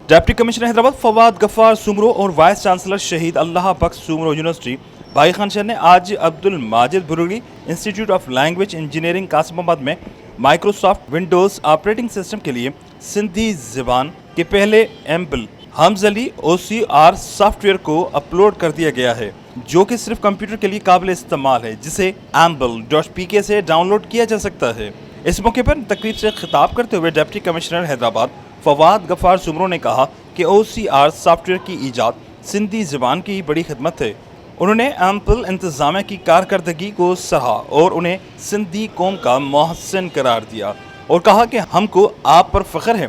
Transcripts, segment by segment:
Deputy commissioner Hyderabad Fawad غفار سومرو اور vice chancellor شہید Allah Bakhsh Soomro university بھائی خان شہر نے آج عبد الماجد بھروڑی institute of language engineering Qasimabad میں مائکروسافٹ ونڈوز آپریٹنگ سسٹم کے لیے سندھی زبان کے پہلے ایمبل ہمزلی OCR سافٹ ویئر کو اپلوڈ کر دیا گیا ہے، جو کہ صرف کمپیوٹر کے لیے قابل استعمال ہے، جسے amble.pk سے ڈاؤن لوڈ کیا جا سکتا ہے۔ اس موقع پر تقریب سے خطاب کرتے ہوئے ڈپٹی کمشنر حیدرآباد فواد غفار سومرو نے کہا کہ OCR سافٹ ویئر کی ایجاد سندھی زبان کی بڑی خدمت ہے۔ انہوں نے ایمبل انتظامیہ کی کارکردگی کو سراہا اور انہیں سندھی قوم کا محسن قرار دیا اور کہا کہ ہم کو آپ پر فخر ہے۔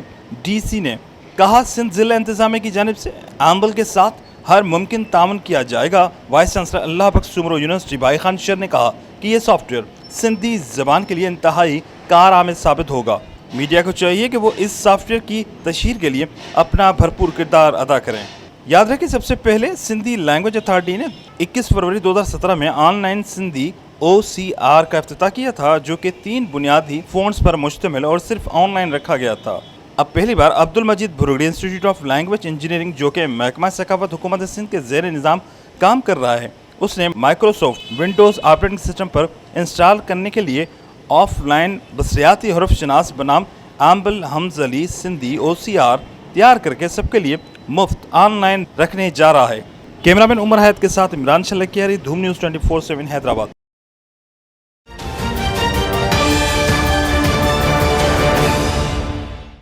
DC نے کہا سندھ ضلع انتظامیہ کی جانب سے ایمبل کے ساتھ ہر ممکن تعاون کیا جائے گا۔ Vice chancellor Allah Bakhsh Soomro university بھائی خان شہر نے کہا کہ یہ سافٹ ویئر سندھی زبان کے لیے انتہائی کارآمد ثابت ہوگا۔ میڈیا کو چاہیے کہ وہ اس سافٹ ویئر کی تشہیر کے لیے اپنا بھرپور کردار ادا کریں۔ یاد رکھیں سب سے پہلے سندھی لینگویج اتھارٹی نے 21 فروری 2017 میں آن لائن سندھی OCR کا افتتاح کیا تھا، جو کہ 3 بنیادی فونٹس پر مشتمل اور صرف آن لائن رکھا گیا تھا۔ اب پہلی بار Abdul Majeed بھروڑی institute of language engineering, جو کہ محکمہ ثقافت حکومت سندھ کے زیر نظام کام کر رہا ہے، اس نے مائکروسافٹ ونڈوز آپریٹنگ سسٹم پر انسٹال کرنے کے لیے آف لائن بصریاتی حرف شناس بنام ایمبل ہمزلی سندھی OCR تیار کر کے سب کے لیے مفت آن لائن رکھنے جا رہا ہے۔ کیمرامین عمر حیات کے ساتھ عمران شلکیاری، دھوم نیوز 24/7 حیدرآباد۔